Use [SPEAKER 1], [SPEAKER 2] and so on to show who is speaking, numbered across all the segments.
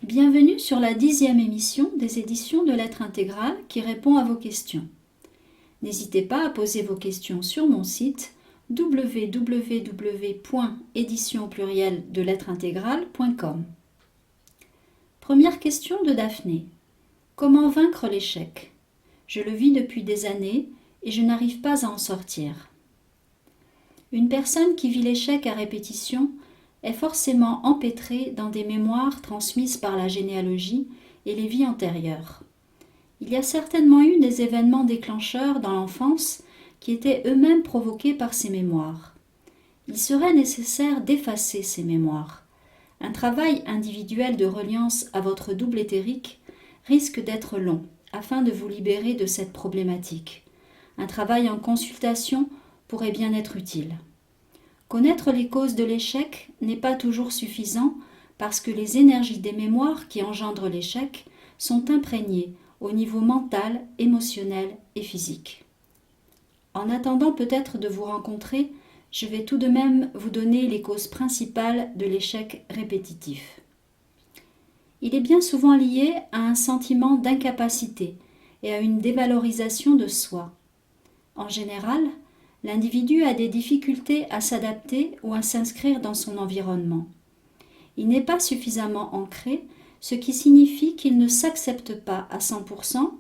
[SPEAKER 1] Bienvenue sur la 10e émission des éditions de Lettres Intégrales qui répond à vos questions. N'hésitez pas à poser vos questions sur mon site www.édition-de-lettres-intégrales.com. Première question de Daphné. Comment vaincre l'échec ? Je le vis depuis des années et je n'arrive pas à en sortir. Une personne qui vit l'échec à répétition est forcément empêtrée dans des mémoires transmises par la généalogie et les vies antérieures. Il y a certainement eu des événements déclencheurs dans l'enfance qui étaient eux-mêmes provoqués par ces mémoires. Il serait nécessaire d'effacer ces mémoires. Un travail individuel de reliance à votre double éthérique risque d'être long afin de vous libérer de cette problématique. Un travail en consultation pourrait bien être utile. Connaître les causes de l'échec n'est pas toujours suffisant parce que les énergies des mémoires qui engendrent l'échec sont imprégnées au niveau mental, émotionnel et physique. En attendant peut-être de vous rencontrer, je vais tout de même vous donner les causes principales de l'échec répétitif. Il est bien souvent lié à un sentiment d'incapacité et à une dévalorisation de soi. En général, l'individu a des difficultés à s'adapter ou à s'inscrire dans son environnement. Il n'est pas suffisamment ancré, ce qui signifie qu'il ne s'accepte pas à 100%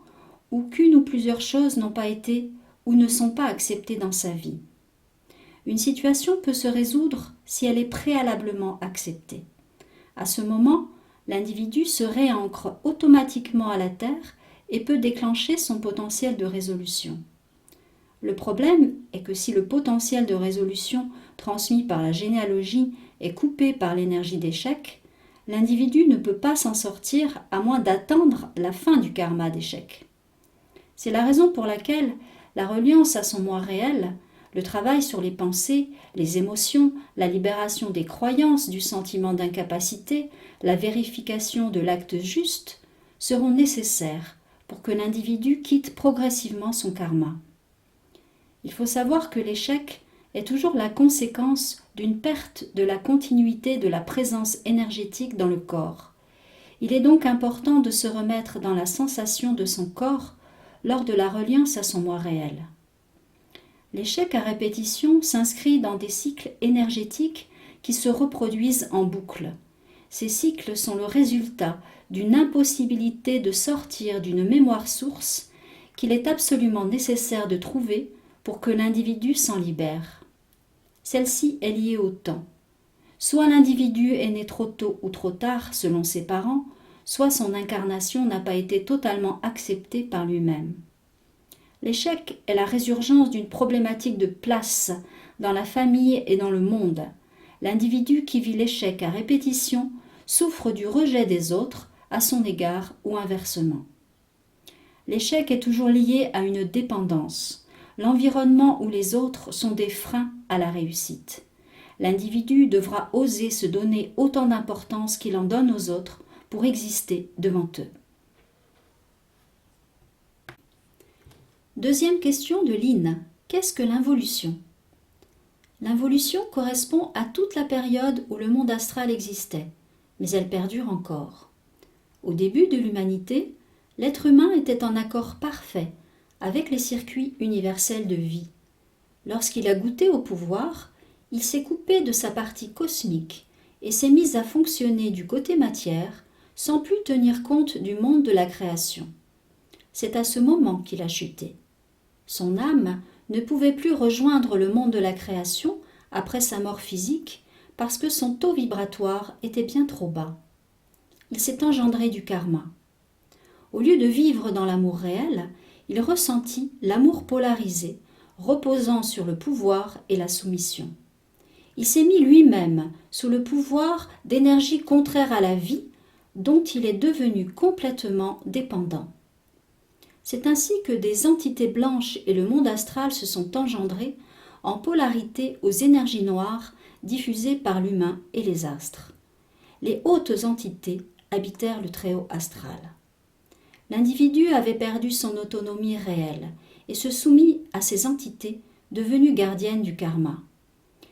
[SPEAKER 1] ou qu'une ou plusieurs choses n'ont pas été ou ne sont pas acceptées dans sa vie. Une situation peut se résoudre si elle est préalablement acceptée. À ce moment, l'individu se réancre automatiquement à la terre et peut déclencher son potentiel de résolution. Le problème est que si le potentiel de résolution transmis par la généalogie est coupé par l'énergie d'échec, l'individu ne peut pas s'en sortir à moins d'attendre la fin du karma d'échec. C'est la raison pour laquelle la reliance à son moi réel, le travail sur les pensées, les émotions, la libération des croyances, du sentiment d'incapacité, la vérification de l'acte juste seront nécessaires pour que l'individu quitte progressivement son karma. Il faut savoir que l'échec est toujours la conséquence d'une perte de la continuité de la présence énergétique dans le corps. Il est donc important de se remettre dans la sensation de son corps lors de la reliance à son moi réel. L'échec à répétition s'inscrit dans des cycles énergétiques qui se reproduisent en boucle. Ces cycles sont le résultat d'une impossibilité de sortir d'une mémoire source qu'il est absolument nécessaire de trouver pour que l'individu s'en libère. Celle-ci est liée au temps. Soit l'individu est né trop tôt ou trop tard selon ses parents, soit son incarnation n'a pas été totalement acceptée par lui-même. L'échec est la résurgence d'une problématique de place dans la famille et dans le monde. L'individu qui vit l'échec à répétition souffre du rejet des autres à son égard ou inversement. L'échec est toujours lié à une dépendance. L'environnement ou les autres sont des freins à la réussite. L'individu devra oser se donner autant d'importance qu'il en donne aux autres pour exister devant eux. Deuxième question de Lynn. Qu'est-ce que l'involution ? L'involution correspond à toute la période où le monde astral existait, mais elle perdure encore. Au début de l'humanité, l'être humain était en accord parfait avec les circuits universels de vie. Lorsqu'il a goûté au pouvoir, il s'est coupé de sa partie cosmique et s'est mis à fonctionner du côté matière sans plus tenir compte du monde de la création. C'est à ce moment qu'il a chuté. Son âme ne pouvait plus rejoindre le monde de la création après sa mort physique parce que son taux vibratoire était bien trop bas. Il s'est engendré du karma. Au lieu de vivre dans l'amour réel, il ressentit l'amour polarisé, reposant sur le pouvoir et la soumission. Il s'est mis lui-même sous le pouvoir d'énergies contraires à la vie, dont il est devenu complètement dépendant. C'est ainsi que des entités blanches et le monde astral se sont engendrés en polarité aux énergies noires diffusées par l'humain et les astres. Les hautes entités habitèrent le Très-Haut astral. L'individu avait perdu son autonomie réelle et se soumit à ces entités devenues gardiennes du karma.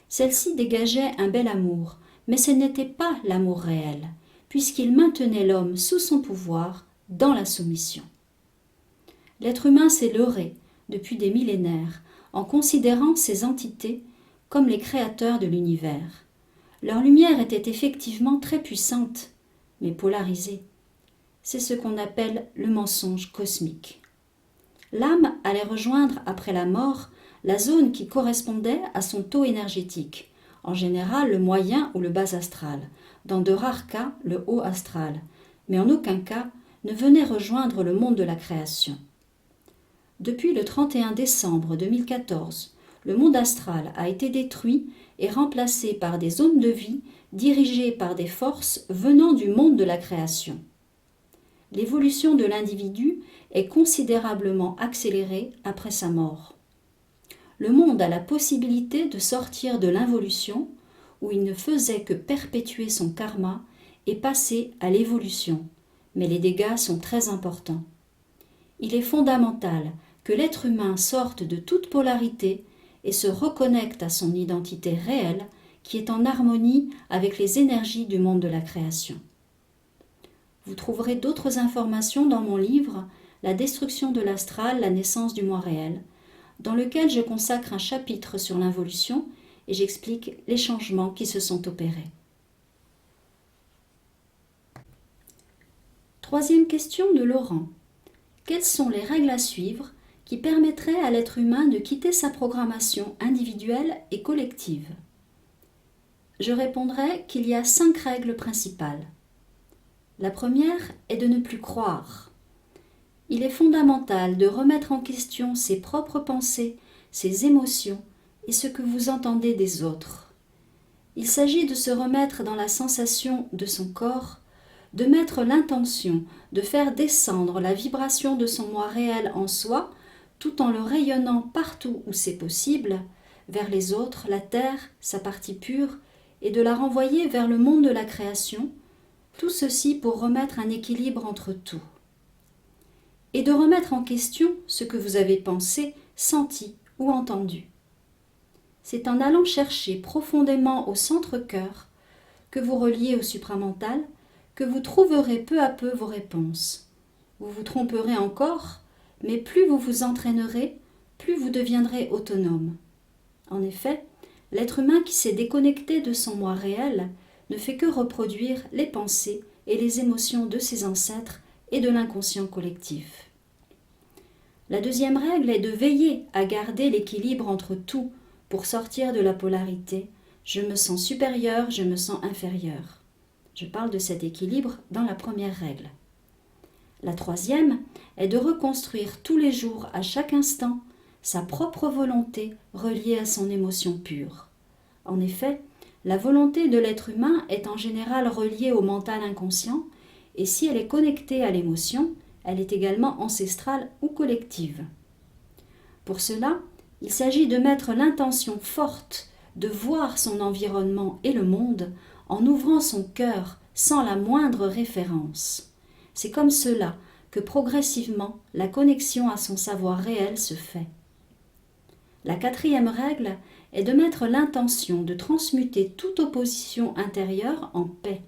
[SPEAKER 1] Celles-ci dégageaient un bel amour, mais ce n'était pas l'amour réel, puisqu'il maintenait l'homme sous son pouvoir, dans la soumission. L'être humain s'est leurré depuis des millénaires en considérant ces entités comme les créateurs de l'univers. Leur lumière était effectivement très puissante, mais polarisée. C'est ce qu'on appelle le mensonge cosmique. L'âme allait rejoindre après la mort la zone qui correspondait à son taux énergétique, en général le moyen ou le bas astral, dans de rares cas le haut astral, mais en aucun cas ne venait rejoindre le monde de la création. Depuis le 31 décembre 2014, le monde astral a été détruit et remplacé par des zones de vie dirigées par des forces venant du monde de la création. L'évolution de l'individu est considérablement accélérée après sa mort. Le monde a la possibilité de sortir de l'involution, où il ne faisait que perpétuer son karma, et passer à l'évolution, mais les dégâts sont très importants. Il est fondamental que l'être humain sorte de toute polarité et se reconnecte à son identité réelle qui est en harmonie avec les énergies du monde de la création. Vous trouverez d'autres informations dans mon livre « La destruction de l'astral, la naissance du moi réel », dans lequel je consacre un chapitre sur l'involution et j'explique les changements qui se sont opérés. Troisième question de Laurent. Quelles sont les règles à suivre qui permettraient à l'être humain de quitter sa programmation individuelle et collective? Je répondrai qu'il y a 5 règles principales. La première est de ne plus croire. Il est fondamental de remettre en question ses propres pensées, ses émotions et ce que vous entendez des autres. Il s'agit de se remettre dans la sensation de son corps, de mettre l'intention de faire descendre la vibration de son moi réel en soi, tout en le rayonnant partout où c'est possible, vers les autres, la terre, sa partie pure, et de la renvoyer vers le monde de la création, tout ceci pour remettre un équilibre entre tout. Et de remettre en question ce que vous avez pensé, senti ou entendu. C'est en allant chercher profondément au centre-cœur, que vous reliez au supramental, que vous trouverez peu à peu vos réponses. Vous vous tromperez encore, mais plus vous vous entraînerez, plus vous deviendrez autonome. En effet, l'être humain qui s'est déconnecté de son moi réel ne fait que reproduire les pensées et les émotions de ses ancêtres et de l'inconscient collectif. La deuxième règle est de veiller à garder l'équilibre entre tout pour sortir de la polarité « je me sens supérieur, je me sens inférieur ». Je parle de cet équilibre dans la première règle. La troisième est de reconstruire tous les jours, à chaque instant, sa propre volonté reliée à son émotion pure. En effet, la volonté de l'être humain est en général reliée au mental inconscient, et si elle est connectée à l'émotion, elle est également ancestrale ou collective. Pour cela, il s'agit de mettre l'intention forte de voir son environnement et le monde en ouvrant son cœur sans la moindre référence. C'est comme cela que progressivement la connexion à son savoir réel se fait. La quatrième règle est de mettre l'intention de transmuter toute opposition intérieure en paix.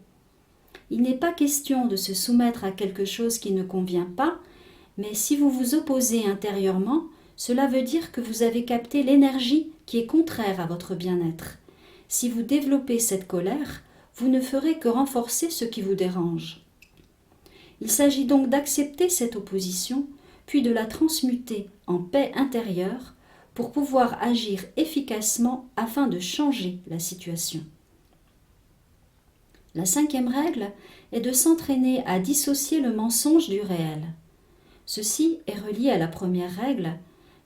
[SPEAKER 1] Il n'est pas question de se soumettre à quelque chose qui ne convient pas, mais si vous vous opposez intérieurement, cela veut dire que vous avez capté l'énergie qui est contraire à votre bien-être. Si vous développez cette colère, vous ne ferez que renforcer ce qui vous dérange. Il s'agit donc d'accepter cette opposition, puis de la transmuter en paix intérieure pour pouvoir agir efficacement afin de changer la situation. La cinquième règle est de s'entraîner à dissocier le mensonge du réel. Ceci est relié à la première règle,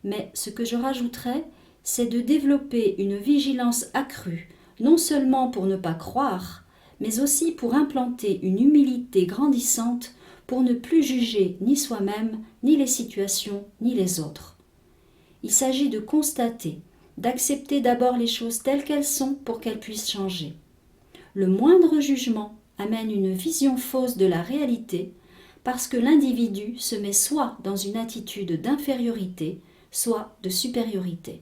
[SPEAKER 1] mais ce que je rajouterai, c'est de développer une vigilance accrue, non seulement pour ne pas croire, mais aussi pour implanter une humilité grandissante pour ne plus juger ni soi-même, ni les situations, ni les autres. Il s'agit de constater, d'accepter d'abord les choses telles qu'elles sont pour qu'elles puissent changer. Le moindre jugement amène une vision fausse de la réalité parce que l'individu se met soit dans une attitude d'infériorité, soit de supériorité.